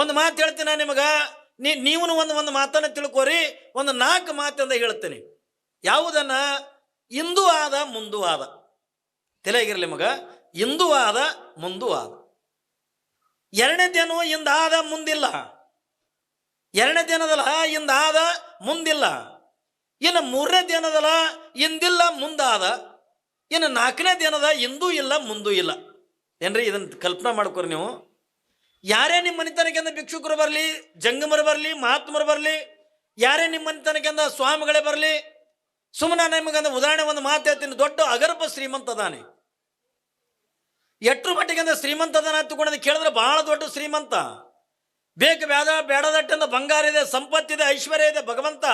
ಒಂದು ಮಾತು ಹೇಳ್ತೀನಿ ನಾನು ನಿಮಗೆ, ನೀವು ಒಂದು ಮಾತನ್ನು ತಿಳ್ಕೋರಿ. ಒಂದು 4 ಮಾತಂದ ಹೇಳ್ತೀನಿ. ಯಾವುದನ್ನ? ಇಂದು ಆದ ಮುಂದು ಆದ. ತಿಳಿಯಾಗಿರಲಿ ಮಗ. ಇಂದು ಆದ ಮುಂದು ಆದ. ಎರಡನೇದೇನು? ಇಂದಾದ ಮುಂದಿಲ್ಲ. ಎರಡನೇದೇನದಲ್ಲ ಇಂದಾದ ಮುಂದಿಲ್ಲ. ಇನ್ನು ಮೂರನೇದೇನದಲ್ಲ ಇಂದಿಲ್ಲ ಮುಂದಾದ. ಇನ್ನು 4ನೇದೇನದ ಇಂದೂ ಇಲ್ಲ ಮುಂದೂ ಇಲ್ಲ. ಏನ್ರಿ ಇದನ್ನು ಕಲ್ಪನಾ ಮಾಡ್ಕೊರಿ ನೀವು. ಯಾರೇ ನಿಮ್ಮ ಮನೆತನಕ್ಕಿಂದ ಭಿಕ್ಷುಕರು ಬರಲಿ, ಜಂಗಮರು ಬರಲಿ, ಮಹಾತ್ಮರು ಬರಲಿ, ಯಾರೇ ನಿಮ್ಮ ಮನೆತನಕ್ಕಿಂದ ಸ್ವಾಮಿಗಳೇ ಬರಲಿ, ಸುಮ್ಮನೆ ನಿಮಗಂದ ಉದಾಹರಣೆ ಒಂದು ಮಾತು ಹೇಳ್ತೀನಿ. ದೊಡ್ಡ ಅಗರ್ಭ ಶ್ರೀಮಂತ ಅದಾನೆ. ಎಟ್ರ ಮಟ್ಟಿಗೆ ಅಂದ್ರೆ ಶ್ರೀಮಂತ ಅದಾನ ಹತ್ತುಕೊಂಡ ಕೇಳಿದ್ರೆ ಬಹಳ ದೊಡ್ಡ ಶ್ರೀಮಂತ. ಬೇಕು ಬೇಡದಟ್ಟಂದ ಬಂಗಾರ ಇದೆ, ಸಂಪತ್ತಿದೆ, ಐಶ್ವರ್ಯ ಇದೆ. ಭಗವಂತ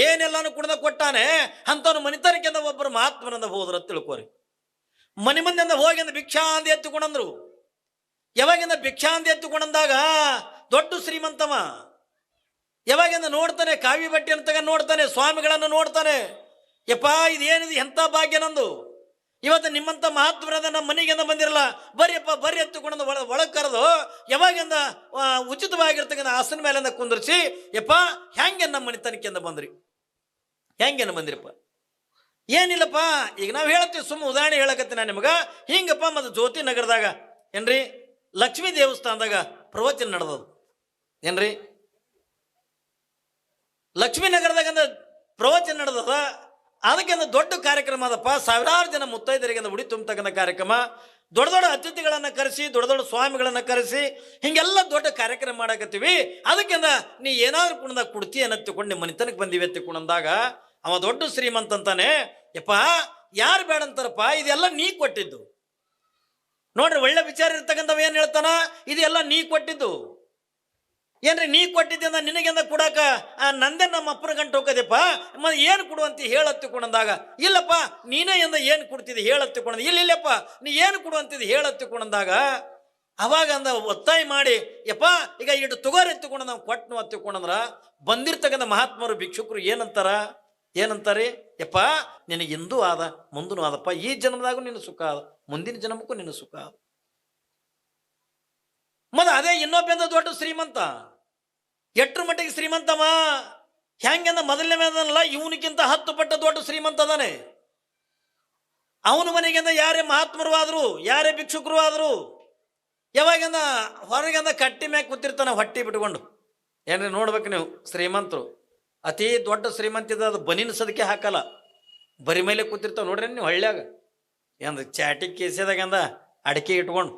ಏನೆಲ್ಲಾನು ಕುಡ್ದ ಕೊಟ್ಟಾನೆ. ಅಂಥವ್ನು ಮನಿತನಕ್ಕಿಂದ ಒಬ್ಬರು ಮಹಾತ್ಮನಂದ ಹೋದ್ರ ತಿಳ್ಕೋರಿ. ಮನೆ ಮಂದಿಯಿಂದ ಹೋಗಿಂದ ಭಿಕ್ಷಾ ಅಂದ ಎತ್ತುಕೊಂಡಂದ್ರು. ಯಾವಾಗಿಂದ ಭಿಕ್ಷಾ ಅಂದ ಎತ್ತುಕೊಂಡಂದಾಗ ದೊಡ್ಡ ಶ್ರೀಮಂತವ. ಯಾವಾಗಿಂದ ನೋಡ್ತಾನೆ, ಕಾವಿ ಬಟ್ಟೆಯನ್ನು ತಗೊಂಡು ನೋಡ್ತಾನೆ, ಸ್ವಾಮಿಗಳನ್ನು ನೋಡ್ತಾನೆ. ಯಪ್ಪ ಇದೇನಿದೆ, ಎಂಥ ಭಾಗ್ಯ ನಂದು. ಇವತ್ತು ನಿಮ್ಮಂಥ ಮಹಾತ್ಮರದ ನಮ್ಮ ಮನೆಗಿಂದ ಬಂದಿರಲ್ಲ, ಬರ್ರಿಯಪ್ಪ ಬರ್ರಿ ಎತ್ತುಕೊಂಡ ಒಳಗೆ ಕರೆದು ಯಾವಾಗಿಂದ ಉಚಿತವಾಗಿರ್ತಕ್ಕಂಥ ಆಸನ ಮೇಲಿಂದ ಕುಂದಿರಿಸಿ, ಯಪ್ಪ ಹೆಂಗೆ ನಮ್ಮ ಮನೆತನಕ್ಕಿಂದ ಬಂದ್ರಿ, ಹೆಂಗೇನು ಬಂದಿರಪ್ಪ? ಏನಿಲ್ಲಪ್ಪ, ಈಗ ನಾವು ಹೇಳ್ತೀವಿ, ಸುಮ್ಮ ಉದಾಹರಣೆ ಹೇಳಕತ್ತೀನಿ ನಾನು ನಿಮಗೆ. ಹಿಂಗಪ್ಪ ಮತ್ತು ಜ್ಯೋತಿ ನಗರದಾಗ ಏನ್ರಿ ಲಕ್ಷ್ಮೀ ದೇವಸ್ಥಾನದಾಗ ಪ್ರವಚನ ನಡೆದದು. ಏನ್ರಿ ಲಕ್ಷ್ಮೀ ನಗರದಾಗ ಪ್ರವಚನ ನಡೆದದ. ಅದಕ್ಕೆ ದೊಡ್ಡ ಕಾರ್ಯಕ್ರಮ ಅದಪ್ಪ. ಸಾವಿರಾರು ಜನ ಮುತ್ತೈದರಿಗೆ ಉಡಿ ತುಂಬತಕ್ಕಂಥ ಕಾರ್ಯಕ್ರಮ. ದೊಡ್ಡ ದೊಡ್ಡ ಅತಿಥಿಗಳನ್ನು ಕರೆಸಿ, ದೊಡ್ಡ ದೊಡ್ಡ ಸ್ವಾಮಿಗಳನ್ನು ಕರೆಸಿ, ಹಿಂಗೆಲ್ಲ ದೊಡ್ಡ ಕಾರ್ಯಕ್ರಮ ಮಾಡಕತ್ತೀವಿ. ಅದಕ್ಕೆ ನೀ ಏನಾದ್ರು ಕುಣದಾಗ ಕುಡ್ತಿ ಅನ್ನತ್ತಿಕೊಂಡು ನಿಮ್ಮ ಮನೆತನಕ್ಕೆ ಬಂದಿವಿ ಎತ್ತಿಕೊಂಡಂದಾಗ ಅವ ದೊಡ್ಡ ಶ್ರೀಮಂತ ಅಂತಾನೆ. ಯಪ್ಪ ಯಾರು ಬೇಡ ಅಂತಾರಪ್ಪ, ಇದೆಲ್ಲ ನೀ ಕೊಟ್ಟಿದ್ದು. ನೋಡ್ರಿ ಒಳ್ಳೆ ವಿಚಾರ ಇರ್ತಕ್ಕಂಥವ್ ಏನು ಹೇಳ್ತಾನ, ಇದೆಲ್ಲ ನೀ ಕೊಟ್ಟಿದ್ದು. ಏನ್ರಿ ನೀ ಕೊಟ್ಟಿದ್ದ ನಿನಗೆಂದ ಕೊಡಾಕ ನಂದೇ ನಮ್ಮ ಅಪ್ಪನ ಗಂಟು ಹೋಗೋದಪ್ಪ, ಮತ್ತೆ ಏನು ಕೊಡುವಂತ ಹೇಳತ್ತಿಕೊಂಡಂದಾಗ, ಇಲ್ಲಪ್ಪ ನೀನೇ ಎಂದ ಏನು ಕೊಡ್ತಿದ್ದಿ ಹೇಳತ್ತಿಕೊಂಡ, ಇಲ್ಲಪ್ಪ ನೀ ಏನು ಕೊಡುವಂತಿದ್ದು ಹೇಳತ್ತಿಕೊಂಡಂದಾಗ ಅವಾಗ ಅಂದ ಒತ್ತಾಯ ಮಾಡಿ, ಯಪ್ಪ ಈಗ ಇಟ್ಟು ತಗೋರಿ ಎತ್ತುಕೊಂಡು ನಾವು ಕೊಟ್ಟು ಹತ್ತಿಕೊಂಡಂದ್ರ ಬಂದಿರ್ತಕ್ಕಂಥ ಮಹಾತ್ಮರು ಭಿಕ್ಷುಕರು ಏನಂತಾರೆ, ಯಪ್ಪ ನಿನಗೆ ಇಂದೂ ಆದ ಮುಂದೂ ಆದಪ್ಪ. ಈ ಜನ್ಮದಾಗೂ ನಿನ್ನ ಸುಖ ಆದ, ಮುಂದಿನ ಜನ್ಮಕ್ಕೂ ನಿನ್ನ ಸುಖ ಆದ. ಮತ್ತೆ ಅದೇ ಇನ್ನೊಬ್ಬ ದೊಡ್ಡ ಶ್ರೀಮಂತ. ಎಟ್ರ ಮಟ್ಟಿಗೆ ಶ್ರೀಮಂತವ, ಹೆಂಗಂದ ಮೊದಲನೇ ಮೇದನಲ್ಲ, ಇವನಿಗಿಂತ 10 ಪಟ್ಟು ದೊಡ್ಡ ಶ್ರೀಮಂತ ಅದಾನೆ. ಅವನ ಮನೆಗಿಂದ ಯಾರೇ ಮಹಾತ್ಮರು ಆದ್ರು, ಯಾರೇ ಭಿಕ್ಷುಕರು ಆದ್ರು, ಯಾವಾಗಿಂದ ಹೊರಗಿಂದ ಕಟ್ಟಿ ಮ್ಯಾಗ ಕೂತಿರ್ತಾನೆ ಹೊಟ್ಟಿ ಬಿಟ್ಕೊಂಡು. ಏನ್ರಿ ನೋಡ್ಬೇಕು ನೀವು, ಶ್ರೀಮಂತರು ಅತಿ ದೊಡ್ಡ ಶ್ರೀಮಂತಿದ ಅದು ಬನಿನ ಸದಕ್ಕೆ ಹಾಕಲ್ಲ, ಬರಿ ಮೇಲೆ ಕೂತಿರ್ತಾವ ನೋಡ್ರಿ ನೀವು ಹಳ್ಳ್ಯಾಗ. ಏನ್ರಿ ಚಾಟಿ ಕೇಸಿದಾಗಂದ ಅಡಿಕೆ ಇಟ್ಕೊಂಡು.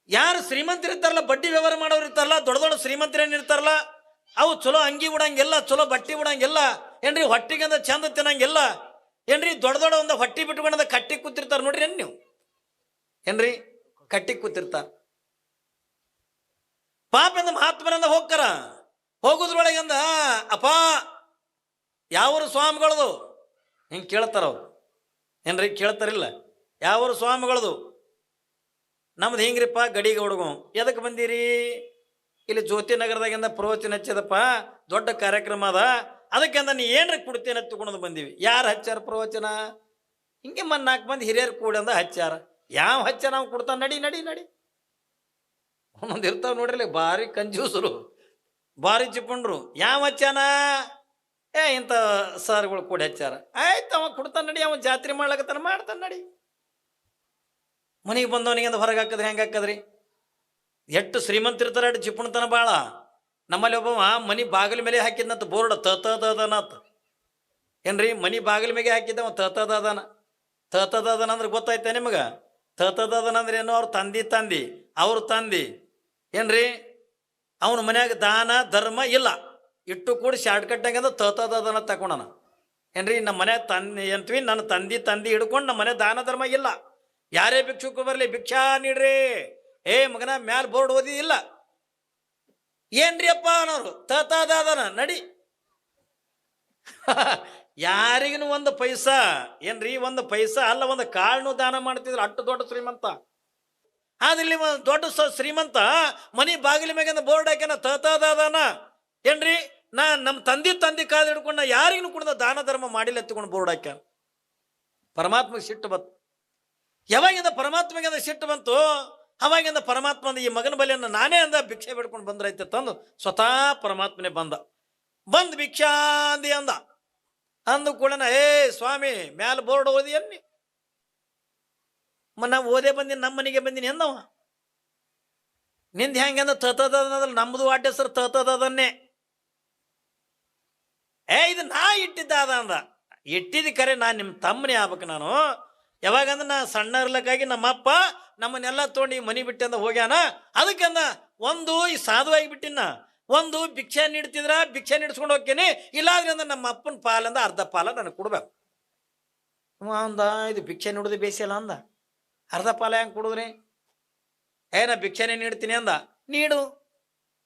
ಯಾರು ಶ್ರೀಮಂತರಿರ್ತಾರಲ್ಲ, ಬಡ್ಡಿ ವ್ಯವಹಾರ ಮಾಡೋರು ಇರ್ತಾರಲ್ಲ, ದೊಡ್ಡ ದೊಡ್ಡ ಶ್ರೀಮಂತರೇನಿರ್ತಾರಲ್ಲ, ಅವು ಚಲೋ ಅಂಗಿ ಉಡಂಗಿಲ್ಲ, ಚಲೋ ಬಟ್ಟೆ ಉಡಂಗಿಲ್ಲ. ಏನ್ರಿ ಹೊಟ್ಟಿಗಂದ ಚಂದ ತಿನ್ನಂಗಿಲ್ಲ. ಏನ್ರಿ ದೊಡ್ಡ ದೊಡ್ಡ ಒಂದು ಹೊಟ್ಟಿ ಬಿಟ್ಕೊಂಡ ಕಟ್ಟಿ ಕೂತಿರ್ತಾರ ನೋಡ್ರಿ ನೀವು. ಏನ್ರಿ ಕಟ್ಟಿ ಕೂತಿರ್ತಾರ. ಪಾಪಂದ ಮಹಾತ್ಮರಿಂದ ಹೋಗ್ತಾರ. ಹೋಗುದ್ರೊಳಗಂದ ಅಪ್ಪ ಯಾವರು ಸ್ವಾಮಿಗಳದು ಹಿಂಗೆ ಕೇಳ್ತಾರ ಅವ್ರು. ಏನ್ರಿ ಕೇಳ್ತಾರಿಲ್ಲ, ಯಾವರು ಸ್ವಾಮಿಗಳದು? ನಮ್ದು ಹಿಂಗ್ರಿಪ್ಪ ಗಡಿಗೆ ಹುಡುಗು. ಎದಕ್ಕೆ ಬಂದಿರಿ? ಇಲ್ಲಿ ಜ್ಯೋತಿ ನಗರದಾಗಿಂದ ಪ್ರವಚನ ಹಚ್ಚದಪ್ಪ, ದೊಡ್ಡ ಕಾರ್ಯಕ್ರಮ ಅದ, ಅದಕ್ಕೆಂದ ನೀ ಏನ್ರಿ ಕೊಡ್ತೇನೆ ತಗೊಂಡು ಬಂದೀವಿ. ಯಾರು ಹಚ್ಚಾರ ಪ್ರವಚನ? ಹಿಂಗೆ 4 ಮಂದಿ ಹಿರಿಯರು ಕೂಡಂದ ಹಚ್ಚಾರ. ಯಾವ ಹಚ್ಚ ನಾವು ಕೊಡ್ತಾನೆ, ನಡಿ ನಡಿ ನಡಿ. ಒಂದೊಂದು ಇರ್ತಾವ ನೋಡ್ರಿ ಭಾರಿ ಕಂಜೂಸರು, ಭಾರಿ ಚಿಪ್ಪಂಡ್ರು. ಯಾವ ಹಚ್ಚಾನ? ಇಂಥ ಸರ್ಗಳು ಕೂಡ ಹಚ್ಚಾರ. ಆಯ್ತು ಅವ ಕೊಡ್ತಾನೆ ನಡಿ, ಅವ ಜಾತ್ರೆ ಮಾಡ್ಲಕತ್ತಾನ, ಮಾಡ್ತಾನೆ ನಡಿ. ಮನೆಗೆ ಬಂದವನಿಗೆ ಅಂತ ಹೊರಗೆ ಹಾಕಿದ್ರಿ ಹೆಂಗೆ ಹಾಕದ್ರಿ? ಎಷ್ಟು ಶ್ರೀಮಂತಿರ್ತಾರೆ ಅಷ್ಟು ಚಿಪ್ಪಣತನ ಭಾಳ. ನಮ್ಮಲ್ಲಿ ಒಬ್ಬವ ಮನೆ ಬಾಗಿಲ ಮೇಲೆ ಹಾಕಿದ್ನಂತ ಬೋರ್ಡ್ ತತದನತ್. ಏನ್ರಿ ಮನೆ ಬಾಗಿಲ ಮೇಲೆ ಹಾಕಿದ್ದವ ತತದನ. ತತದನ ಅಂದ್ರೆ ಗೊತ್ತಾಯ್ತಾ ನಿಮಗೆ? ತತದನ ಅಂದ್ರೆ ಏನು? ಅವ್ರ ಅವ್ರ ತಂದಿ ಏನ್ರಿ ಅವನ ಮನ್ಯಾಗ ದಾನ ಧರ್ಮ ಇಲ್ಲ, ಇಟ್ಟು ಕೂಡ ಶಾರ್ಟ್ಕಟ್ನಾಗಂದ ತತದನ ತಕೊಂಡನ. ಏನ್ರಿ ನಮ್ಮ ಮನ್ಯಾಗ ಅಂತೀವಿ, ನನ್ನ ತಂದಿ ಹಿಡ್ಕೊಂಡು ನಮ್ಮ ಮನೆ ದಾನ ಧರ್ಮ ಇಲ್ಲ. ಯಾರೇ ಭಿಕ್ಷುಕ ಬರಲಿ ಭಿಕ್ಷಾ ನೀಡ್ರಿ, ಏ ಮಗನ ಮ್ಯಾಲ ಬೋರ್ಡ್ ಓದಿದಿಲ್ಲ. ಏನ್ರಿ ಅಪ್ಪ ಅನ್ನೋರು ತತದನ ನಡಿ. ಯಾರಿಗೂ ಒಂದು ಪೈಸಾ ಏನ್ರಿ, ಒಂದು ಪೈಸಾ ಅಲ್ಲ, ಒಂದು ಕಾಳನ್ನು ದಾನ ಮಾಡ್ತಿದ್ರು ಅಷ್ಟು ದೊಡ್ಡ ಶ್ರೀಮಂತ. ಆದ್ರೆ ಇಲ್ಲಿ ದೊಡ್ಡ ಶ್ರೀಮಂತ ಮನಿ ಬಾಗಿಲ ಮ್ಯಾಗ ಬೋರ್ಡ್ ಹಾಕ್ಯಾನ ತತದನ. ಏನ್ರಿ ನಮ್ಮ ತಂದಿ ಕಾದು ಹಿಡ್ಕೊಂಡು ಯಾರಿಗೂ ಕೂಡ ದಾನ ಧರ್ಮ ಮಾಡಿಲ್ಲ ಎತ್ಕೊಂಡು ಬೋರ್ಡ್ ಹಾಕ್ಯಾನ. ಪರಮಾತ್ಮಗೆ ಸಿಟ್ಟು ಬಂತು. ಯಾವಾಗಿಂದ ಪರಮಾತ್ಮಗೆ ಸಿಟ್ಟು ಬಂತು, ಅವಾಗಿಂದ ಪರಮಾತ್ಮ ಅಂದ ಈ ಮಗನ ಬಲಿಯನ್ನು ನಾನೇ ಅಂದ ಭಿಕ್ಷೆ ಬೇಡ್ಕೊಂಡು ಬಂದ್ರೈತೆ ತಂದು ಸ್ವತಃ ಪರಮಾತ್ಮನೇ ಬಂದು ಭಿಕ್ಷಾ ಅಂದಿ ಅಂದ. ಅಂದು ಕೂಡ ಏ ಸ್ವಾಮಿ ಮ್ಯಾಲ ಬೋರ್ಡ್ ಓದಿ ಅನ್ನಿ ನಾವು ಓದೇ ಬಂದೀನಿ, ನಮ್ಮ ಮನೆಗೆ ಬಂದೀನಿ ಅಂದವ. ನಿಂದ ಹೆಂಗೆ ಅಂದ ತತದಲ್ಲ, ನಮ್ಮದು ವಾಟ ಹೆಸರು ತತದನ್ನೇ. ಇದು ನಾ ಇಟ್ಟಿದ್ದ ಅದ ಅಂದ. ಇಟ್ಟಿದ್ದು ಕರೆ ನಾನು ನಿಮ್ಮ ತಮ್ಮನೇ ಆಗ್ಬೇಕು. ನಾನು ಯಾವಾಗಂದ್ರೆ ನಾ ಸಣ್ಣ ಇರ್ಲಕ್ಕಾಗಿ ನಮ್ಮಪ್ಪ ನಮ್ಮನ್ನೆಲ್ಲ ತೊಗೊಂಡು ಈ ಮನೆ ಬಿಟ್ಟಂದ ಹೋಗ್ಯಾನ. ಅದಕ್ಕೆ ಅಂದ ಒಂದು ಈ ಸಾಧುವಾಗಿ ಬಿಟ್ಟಿನ, ಒಂದು ಭಿಕ್ಷೆ ನೀಡ್ತಿದ್ರ ಭಿಕ್ಷೆ ನೀಡ್ಸ್ಕೊಂಡು ಹೋಗ್ತೇನೆ, ಇಲ್ಲಾದ್ರೆ ಅಂದ್ರೆ ನಮ್ಮ ಅಪ್ಪನ ಪಾಲಂದ ಅರ್ಧ ಪಾಲ ನನಗೆ ಕೊಡ್ಬೇಕು ಅಂದ. ಇದು ಭಿಕ್ಷೆ ನೀಡೋದು ಬೇಸಿಯಲ್ಲ ಅಂದ. ಅರ್ಧ ಪಾಲ ಹೆಂಗೆ ಕೊಡುದ್ರಿ? ನಾ ಭಿಕ್ಷೆನೇ ನೀಡ್ತೀನಿ ಅಂದ. ನೀಡು,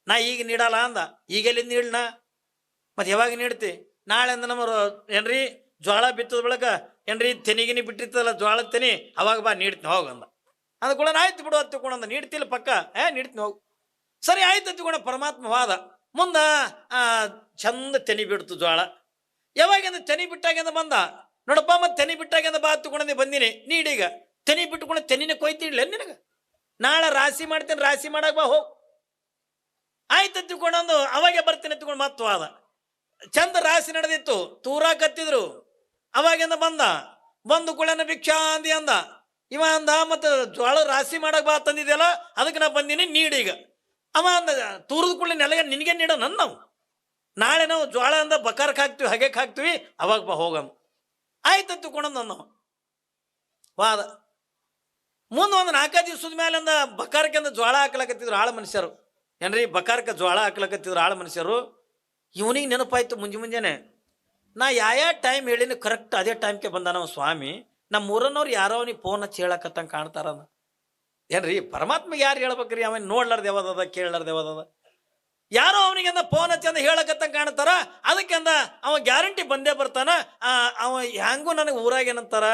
ನಾ ಈಗ ನೀಡಲ್ಲ ಅಂದ. ಈಗೆಲ್ಲಿ ನೀಡ್ನ ಮತ್ತೆ ಯಾವಾಗ ನೀಡ್ತಿ? ನಾಳೆ ಅಂದ ನಮ್ಮ ಏನ್ರಿ ಜ್ವಾಳ ಬಿತ್ತದ ಬಳಕ ಏನ್ರಿ ತೆನಿಗಿನಿ ಬಿಟ್ಟಿರ್ತದಲ್ಲ ಜ್ವಾಳದ ತೆನಿ, ಅವಾಗ ಬಾ ನೀಡ್ತೀನಿ ಹೋಗಂದ. ಅಂದ ಕೂಡ ಆಯ್ತು ಬಿಡು ಹತ್ತಿಕೊಂಡಂದ. ನೀಡ್ತಿಲ್ಲ ಪಕ್ಕ ನೀಡ್ತೀನಿ ಹೋಗು. ಸರಿ ಆಯ್ತು ಹತ್ತಿಕೊಂಡ ಪರಮಾತ್ಮ ವಾದ. ಮುಂದ ಚಂದ ತೆನಿ ಬಿಡ್ತು ಜ್ವಾಳ. ಯಾವಾಗಿಂದ ತೆನಿ ಬಿಟ್ಟಾಗಿಂದ ಬಂದ. ನೋಡಪ್ಪ ಮತ್ತೆ ತೆನಿ ಬಿಟ್ಟಾಗಿಂದ ಬಾ ಹತ್ತಿಕೊಂಡಂದು ಬಂದಿನಿ, ನೀಡೀಗ ತೆನಿ ಬಿಟ್ಟುಕೊಂಡು ತೆನಿನೇ ಕೊಯ್ತಿಡ್ಲ ನಿನಗೆ, ನಾಳೆ ರಾಶಿ ಮಾಡ್ತೇನೆ, ರಾಶಿ ಮಾಡಕ್ ಬಾ ಹೋಗ್. ಆಯ್ತು ಹತ್ತಿಕೊಂಡಂದು ಅವಾಗೆ ಬರ್ತೀನಿ ಹತ್ತಿಕೊಂಡು ಮತ್ತು ವಾದ. ಚಂದ ರಾಶಿ ನಡೆದಿತ್ತು, ತೂರಾಕತ್ತಿದ್ರು. ಅವಾಗಿಂದ ಬಂದು ಕುಳನ ಭಿಕ್ಷಾ ಅಂದಿ ಅಂದ. ಇವ ಅಂದ ಮತ್ತೆ ಜ್ವಾಳ ರಾಶಿ ಮಾಡಕ್ ಬಾ ತಂದಿದೆಯಲ್ಲ ಅದಕ್ಕೆ ನಾ ಬಂದೀನಿ, ನೀಡೀಗ. ಅವ ಅಂದ ತೂರದ ಕುಳ್ಳಿ ನೆಲಗೆ ನಿನಗೆ ನೀಡೋ ನನ್ನ ನಾವು, ನಾಳೆ ನಾವು ಜ್ವಾಳ ಅಂದ ಬಕಾರಕ್ಕೆ ಹಾಕ್ತಿವಿ ಹಗೆಗೆ ಹಾಕ್ತಿವಿ, ಅವಾಗ ಬಾ ಹೋಗಮ್ಮ. ಆಯ್ತು ತಗೊಂಡು ನನ್ನ ವಾದ. ಮುಂದೆ ಒಂದು 4 ದಿವಸದ ಮೇಲೆ ಅಂದ ಬಕಾರಕ್ಕೆ ಅಂದ ಜ್ವಾಳ ಹಾಕ್ಲಕತ್ತಿದ್ರು ಆಳ ಮನುಷ್ಯರು. ಏನ್ರಿ ಬಕಾರಕ್ಕೆ ಜ್ವಾಳ ಹಾಕ್ಲಕತ್ತಿದ್ರು ಆಳ ಮನುಷ್ಯರು. ಇವನಿಗೆ ನೆನಪಾಯ್ತು ಮುಂಜಾನೆ, ನಾ ಯಾವ ಟೈಮ್ ಹೇಳಿನಿ ಕರೆಕ್ಟ್ ಅದೇ ಟೈಮ್ಗೆ ಬಂದ ನಾವು ಸ್ವಾಮಿ. ನಮ್ಮ ಊರನ್ನವ್ರು ಯಾರೋ ಅವನಿಗೆ ಫೋನ್ ಹಚ್ಚಿ ಹೇಳಕತ್ತಂಗೆ ಕಾಣ್ತಾರ. ಏನ್ರಿ ಪರಮಾತ್ಮಗೆ ಯಾರು ಹೇಳ್ಬೇಕ್ರಿ? ಅವನ್ ನೋಡ್ಲಾರ್ದು ಯಾವ್ದದ ಕೇಳಲಾರ್ದು ಯಾವ್ದದ? ಯಾರೋ ಅವನಿಗೆ ಅಂದ ಫೋನ್ ಹಚ್ಚಿ ಅಂದ ಹೇಳಕತ್ತಂಗೆ ಕಾಣ್ತಾರ. ಅದಕ್ಕೆ ಅಂದ ಅವ ಗ್ಯಾರಂಟಿ ಬಂದೇ ಬರ್ತಾನ. ಅವ ಹೆಂಗೂ ನನಗೆ ಊರಾಗ ಏನಂತಾರ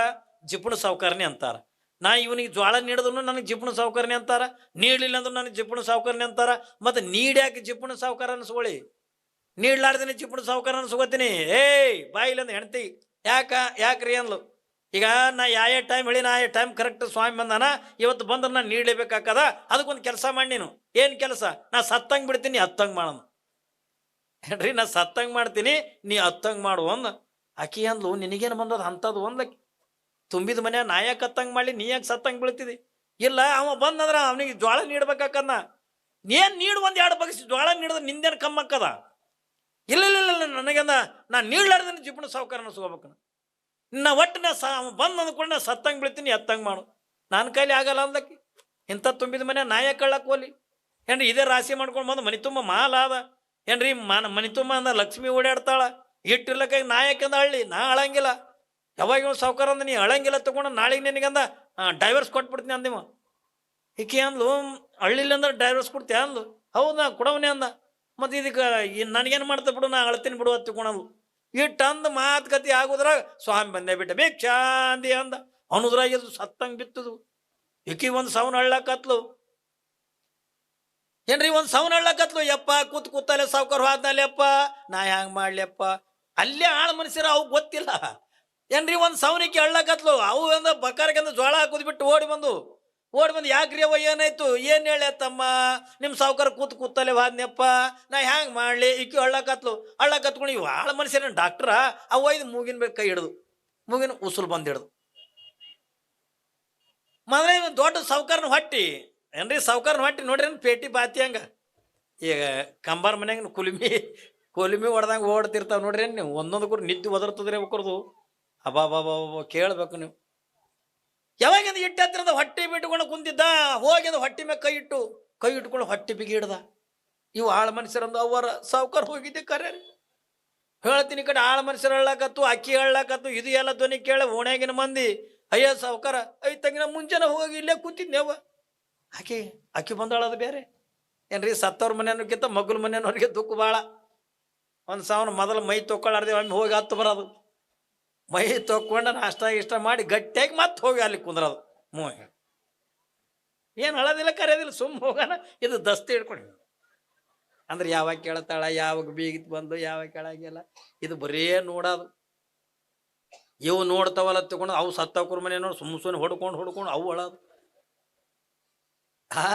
ಜಿಪುಣ ಸಾವುಕಾರನೇ ಅಂತಾರ. ನಾ ಇವನಿಗೆ ಜ್ವಾಳ ನೀಡಿದ್ರು ನನಗೆ ಜಿಪುಣ ಸಾವುಕಾರನೇ ಅಂತಾರ, ನೀಡಲಿಲ್ಲ ಅಂದ್ರೂ ನನಗೆ ಜಿಪುಣ ಸಾವುಕಾರನೇ ಅಂತಾರ. ಮತ್ತು ನೀಡ್ಯಾಕೆ ಜಿಪುಣ ಸಾವುಕಾರ ಅನ್ಸ್ಕೊಳ್ಳಿ, ನೀಡ್ಲಾರ್ದೇನೆ ಜಿಪುಣ ಸಾವುಕಾರ ಅನ್ಸ್ಕೋತೀನಿ. ಬಾಯಿಲ್ಲಂದ ಹೆಣ್ತಿ ಯಾಕ್ರಿ ಅನ್ಲು. ಈಗ ನಾ ಯಾವ ಟೈಮ್ ಹೇಳಿ ನಾ ಟೈಮ್ ಕರೆಕ್ಟ್ ಸ್ವಾಮಿ ಬಂದಾನ, ಇವತ್ತು ಬಂದ್ರೆ ನಾನು ನೀಡಲೇಬೇಕಾಕದ. ಅದಕ್ಕೊಂದು ಕೆಲಸ ಮಾಡಿ, ನೀನು ಏನು ಕೆಲಸ? ನಾ ಸತ್ತಂಗೆ ಬಿಡ್ತೀನಿ, ಹತ್ತಂಗೆ ಮಾಡೋಣ. ಏನ್ರಿ ನಾ ಸತ್ತಂಗೆ ಮಾಡ್ತೀನಿ, ನೀ ಹತ್ತಂಗೆ ಮಾಡು ಅಂದ. ಆಕಿ ಅಂದ್ಲು ನಿನಗೇನು ಬಂದದ ಅಂಥದ್ದು ಒಂದಕ್ಕೆ ತುಂಬಿದ ಮನೆ ನಾ ಯಾಕೆ ಹತ್ತಂಗೆ ಮಾಡಲಿ, ನೀ ಯಾಕೆ ಸತ್ತಂಗೆ ಬೀಳ್ತಿದಿ? ಇಲ್ಲ ಅವ ಬಂದಂದ್ರೆ ಅವನಿಗೆ ಜ್ವಾಳ ನೀಡ್ಬೇಕಾಕನ್ನ. ಏನು ನೀಡು, 1-2 ಬಗ್ಸಿ ಜ್ವಾಳ ನೀಡಿದ್ರೆ ನಿಂದೇನು ಕಮ್ಮಕ್ಕದ? ಇಲ್ಲ ನನಗಂದ ನಾ ನೀಡ್ಲಾರ್ದೇನೆ ಜಿಪುಣ ಸಾವುಕಾರನ ಸುಗೋಬೇಕು. ನಾ ಒಟ್ಟು ನಾ ಬಂದು ಅಂದ್ಕೊಂಡು ನಾ ಸತ್ತಂಗೆ ಬೀಳ್ತೀನಿ, ಹತ್ತಂಗೆ ಮಾಡು. ನನ್ನ ಕೈಲಿ ಆಗಲ್ಲ ಅಂದಕ್ಕೆ. ಇಂಥ ತುಂಬಿದ ಮನೆ ನಾಯ ಕಳ್ಳಕ್ಕೆ ಹೋಲಿ. ಏನ್ರಿ ಇದೇ ರಾಶಿ ಮಾಡ್ಕೊಂಡು ಬಂದು ಮನೆ ತುಂಬ ಮಾಲ ಅದ. ಏನ್ರಿ ಮನೆ ತುಂಬ ಅಂದ ಲಕ್ಷ್ಮಿ ಓಡಾಡ್ತಾಳ. ಇಟ್ಟಿರ್ಲಕ್ಕಾಗಿ ನಾಯಕಂದ ಹಳ್ಳಿ ನಾ ಅಳಂಗಿಲ್ಲ. ಯಾವಾಗ ಇವ್ ಸಾವುಕಾರ ಅಂದ ನೀ ಅಳಂಗಿಲ್ಲ ತಗೊಂಡು ನಾಳೆಗೆ ನಿನಗಂದ ಡೈವರ್ಸ್ ಕೊಟ್ಬಿಡ್ತೀನಿ ಅಂದಿವ. ಈಕೆ ಅಂದ್ಲು ಹಳ್ಳಿಲ್ಲ ಅಂದ್ರೆ ಡೈವರ್ಸ್ ಕೊಡ್ತೀಯ ಅಂದ್ಲು. ಹೌದಾ ಕೊಡವನೇ ಅಂದ. ಮತ್ತು ಇದಕ್ಕೆ ನನಗೇನು ಮಾಡ್ತಾ ಬಿಡು, ನಾ ಅಳ್ತೀನಿ ಬಿಡು ಹತ್ತಿಕೊಳದು. ಇಟ್ಟಂದು ಮಾತುಕತೆ ಆಗೋದ್ರಾಗ ಸ್ವಾಮಿ ಬಂದೇ ಬಿಟ್ಟ ಭಿಕ್ಷಾ ಅಂದಿ ಅಂದ. ಅವನದ್ರಾಗ ಇದು ಸತ್ತಂಗೆ ಬಿತ್ತದು. ಈಕಿ ಒಂದು ಸೌನ್ ಹಳ್ಳಕತ್ಲು. ಏನ್ರಿ ಒಂದು ಸೌನ್ ಹಳ್ಳಕತ್ಲು. ಯಪ್ಪ ಕೂತಲ್ಲೇ ಸಾವುಕಾರ ಹೋದ್ನಲ್ಲಿ ಅಪ್ಪ ನಾ ಹ್ಯಾಂಗೆ ಮಾಡ್ಲಿಯಪ್ಪ. ಅಲ್ಲೇ ಆಳು ಮನುಷ್ಯರು ಅವು ಗೊತ್ತಿಲ್ಲ. ಏನ್ರಿ ಒಂದು ಸೌನಿಕೆ ಹಳ್ಳಕತ್ಲು. ಅವು ಅಂದ ಬಕಾರಕ್ಕೆ ಜ್ವಾಳ ಹಾಕೋದು ಬಿಟ್ಟು ಓಡಿ ಬಂದು ಯಾಕ್ರಿ ಅವ ಏನಾಯ್ತು? ಏನು ಹೇಳಿ ತಮ್ಮ, ನಿಮ್ಮ ಸಾವುಕಾರ ಕೂತಲ್ಲೇ ವಾದ್ನಪ್ಪ ನಾ ಹ್ಯಾಂಗೆ ಮಾಡಲಿ? ಈಕಿ ಹಳ್ಳ ಕತ್ಕೊಂಡು ಇವು ಆಳ ಮನುಷ್ಯನ ಡಾಕ್ಟ್ರ ಅವು ಒಯ್ದು ಮೂಗಿನ ಬೇಕು ಕೈ ಹಿಡ್ದು, ಮೂಗಿನ ಉಸುಲು ಬಂದು ಹಿಡ್ದು. ಮದ್ರೆ ದೊಡ್ಡ ಸಾವುಕಾರನ ಹೊಟ್ಟಿ. ಏನ್ರಿ ಸಾವುಕಾರನ ಹೊಟ್ಟಿ ನೋಡ್ರಿ ಪೇಟಿ ಬಾತಿ ಹಂಗ. ಈಗ ಕಂಬಾರ ಮನ್ಯಾಗ ಕೊಲಿಮಿ ಹೊಡೆದಂಗೆ ಓಡ್ತಿರ್ತಾವೆ ನೋಡ್ರಿ. ನೀವು ಒಂದೊಂದು ಕೂಡ ನಿದ್ದೆ ಒದರ್ತದ್ರಿ ಬೇಕರ್ದು. ಅಬಾಬಾಬಾ ಕೇಳಬೇಕು ನೀವು. ಯಾವಾಗಿಂದ ಇಟ್ಟ ಹತ್ತಿರದ ಹೊಟ್ಟೆ ಬಿಟ್ಕೊಂಡು ಕುಂತಿದ್ದ, ಹೋಗಿಂದ ಹೊಟ್ಟೆ ಮೇಲೆ ಕೈ ಇಟ್ಕೊಂಡು ಹೊಟ್ಟೆ ಬಿಗಿ ಹಿಡ್ದ. ಇವು ಆಳ ಮನುಷ್ಯರಂದು ಅವರ ಸಾವುಕಾರ ಹೋಗಿದ್ದೆ ಕರೆ ಹೇಳ್ತೀನಿ. ಕಡೆ ಆಳ ಮನುಷ್ಯರು ಹೇಳಕತ್ತು, ಅಕ್ಕಿ ಹೇಳಕತ್ತು. ಇದು ಎಲ್ಲ ಧ್ವನಿ ಕೇಳ ಓಣ್ಯಾಗಿನ ಮಂದಿ ಅಯ್ಯ ಸಾವುಕಾರ ತಂಗಿನ ಮುಂಜಾನೆ ಹೋಗಿ ಇಲ್ಲೇ ಕೂತಿದ್ನೇವ. ಅಕ್ಕಿ ಬಂದಾಳದು ಬೇರೆ. ಏನ್ರಿ ಸತ್ತವ್ರ ಮನೆಯವ್ರಿಗಿಂತ ಮಗ್ಳ ಮನೆಯವ್ರಿಗೆ ದುಃಖ ಭಾಳ. ಒಂದು ಸಾವನ್ನ ಮೊದಲು ಮೈ ತೊಗೊಳ್ಳಾರ್ದೆ ಒಮ್ಮೆ ಹೋಗಿ ಹತ್ತು ಬರೋದು. ಮೈ ತೊಗೊಂಡು ನಾಷ್ಟ ಇಷ್ಟ ಮಾಡಿ ಗಟ್ಟಿಯಾಗಿ ಮತ್ತೆ ಹೋಗಿ ಅಲ್ಲಿ ಕುಂದ್ರದು. ಏನು ಅಳೋದಿಲ್ಲ ಕರೆಯೋದಿಲ್ಲ, ಸುಮ್ಮ ಹೋಗೋಣ. ಇದು ದಸ್ತಿ ಹಿಡ್ಕೊಂಡು ಅಂದ್ರೆ ಯಾವಾಗ ಕೇಳ್ತಾಳ, ಯಾವಾಗ ಬೀಗಿತ್ ಬಂದು ಯಾವಾಗ ಕೇಳಾಗಿಲ್ಲ. ಇದು ಬರೇ ನೋಡೋದು. ಇವು ನೋಡ್ತಾವಲ್ಲ ತಗೊಂಡು ಅವು ಸತ್ತವ್ರ ಮನೆ ನೋಡಿ ಸುಮ್ಮನೆ ಹೊಡ್ಕೊಂಡು ಅವು ಅಳೋದು. ಆ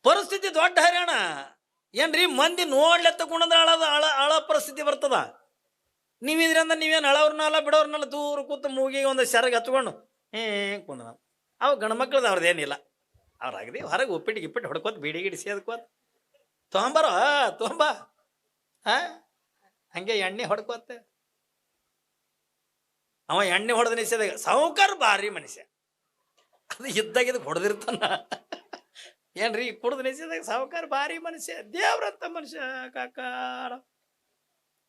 ಪರಿಸ್ಥಿತಿ ದೊಡ್ಡ ಹೈರಾಣ ಏನ್ರಿ. ಮಂದಿ ನೋಡ್ಲೆತ್ತ ಕುಣದ ಅಳ ಪರಿಸ್ಥಿತಿ ಬರ್ತದ. ನೀವಿದ್ರಿಂದ ನೀವೇನು ಅಳವ್ರನ್ನಲ್ಲ ಬಿಡೋರ್ನಲ್ಲ ದೂರ ಕೂತು ಮೂಗಿಗೆ ಒಂದು ಸೆರಗ್ ಹತ್ಕೊಂಡು ಕುಂದ ಅವು ಗಂಡ್ಮಕ್ಳದ್ದು ಅವ್ರದ್ದೇನಿಲ್ಲ. ಅವ್ರು ಅಗದಿ ಹೊರಗೆ ಉಪ್ಪಿಟ್ಟು ಗಿಪ್ಪಿಟ್ಟು ಹೊಡ್ಕೋತ ಬೀಡಿ ಗಿಡಿ ಸೇದ್ಕೋತ ತೊಗೊಂಬಾರೋ ತೊಗೊಂಬ ಹಂಗೆ ಎಣ್ಣೆ ಹೊಡ್ಕೋತ. ಅವ ಎಣ್ಣೆ ಹೊಡೆದ ನಿಷೇಧ ಸಾವುಕಾರ ಭಾರಿ ಮನುಷ್ಯ. ಅದು ಇದ್ದಾಗಿದ್ದು ಹೊಡೆದಿರ್ತಾನ. ಏನ್ರಿ ಕುಡ್ದು ನಿಷೇಧಾಗ ಸಾವುಕಾರ ಭಾರಿ ಮನುಷ್ಯ, ದೇವ್ರಂತ ಮನುಷ್ಯ ಕಾಕಾರ.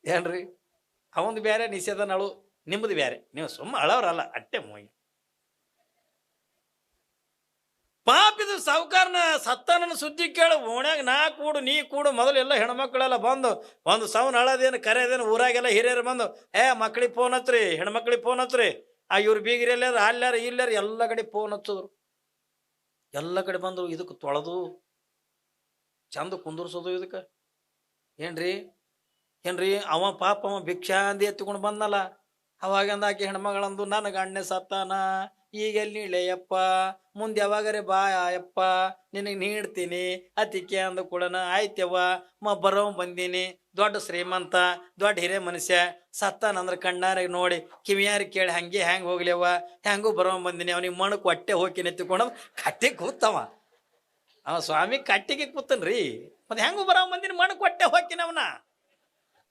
ಏನ್ರಿ ಅವಂದು ಬೇರೆ ನಿಷೇಧ ನಳು ನಿಮ್ಮದು ಬೇರೆ. ನೀವು ಸುಮ್ಮ ಅಳವ್ರಲ್ಲ ಅಟ್ಟೆ ಮೂಗಿ. ಪಾಪಿದು ಸಾವುಕಾರನ ಸತ್ತನ ಸುದ್ದಿ ಕೇಳು ಓಣ್ಯಾಗ ನಾ ಕೂಡು ನೀ ಕೂಡು. ಮೊದಲು ಎಲ್ಲ ಹೆಣ್ಮಕ್ಳೆಲ್ಲ ಬಂದು ಒಂದು ಸೌನ್ ಅಳದೇನು ಕರೆಯದೇನು ಊರಾಗೆಲ್ಲ ಹಿರಿಯರು ಬಂದು ಮಕ್ಳಿಗೆ ಫೋನ್ ಹಚ್ರಿ, ಹೆಣ್ಮಕ್ಳಿಗೆ ಫೋನ್ ಹಚ್ರಿ. ಇವ್ರು ಬೀಗ್ರಿ ಎಲ್ಲಾರ ಅಲ್ಲಾರ ಇಲ್ಲಾರ ಎಲ್ಲ ಕಡೆ ಫೋನ್ ಹಚ್ಚೋದ್ರು. ಎಲ್ಲ ಕಡೆ ಬಂದರು. ಇದಕ್ಕೆ ತೊಳೆದು ಚಂದ ಕುಂದರ್ಸೋದು ಇದಕ್ಕೆ. ಏನ್ರಿ ಅವ ಪಾಪ ಅವ ಭಿಕ್ಷಾ ಅಂದಿ ಎತ್ಕೊಂಡು ಬಂದಲ್ಲ. ಅವಾಗಂದ ಆಕೆ ಹೆಣ್ಮಗಳಂದು ನನ್ನ ಗಣ್ಣೆ ಸತ್ತಾನ, ಈಗೆಲ್ಲಿ ನೀಳೆಯಪ್ಪ, ಮುಂದೆ ಯಾವಾಗರೆ ಬಾ ಯಪ್ಪ ನಿನಗೆ ನೀಡ್ತೀನಿ ಅತಿಕೆ ಅಂದ ಕೂಡನ ಆಯ್ತವ್ವ ಬರೋ ಬಂದೀನಿ. ದೊಡ್ಡ ಶ್ರೀಮಂತ ದೊಡ್ಡ ಹಿರೇ ಮನುಷ್ಯ ಸತ್ತಾನಂದ್ರೆ ಕಣ್ಣಾರಿಗೆ ನೋಡಿ ಕಿವಿಯಾರಿಗೆ ಕೇಳಿ ಹಂಗೆ ಹೆಂಗೆ ಹೋಗ್ಲಿವ ಹೆಂಗೂ ಬರೋ ಬಂದೀನಿ. ಅವನಿಗೆ ಮಣಕ್ಕೆ ಹೊಟ್ಟೆ ಹೋಗಿ ನೆತ್ತಿಕೊಂಡದ್ ಕಟ್ಟಿಗೆ ಕೂತವ. ಅವ ಸ್ವಾಮಿ ಕಟ್ಟಿಗೆ ಕೂತನ್ರಿ. ಮತ್ತೆ ಹೆಂಗೂ ಬರೋ ಬಂದಿನಿ ಮಣಕ್ಕೆ ಹೊಟ್ಟೆ ಹೋಗಿನ ಅವನ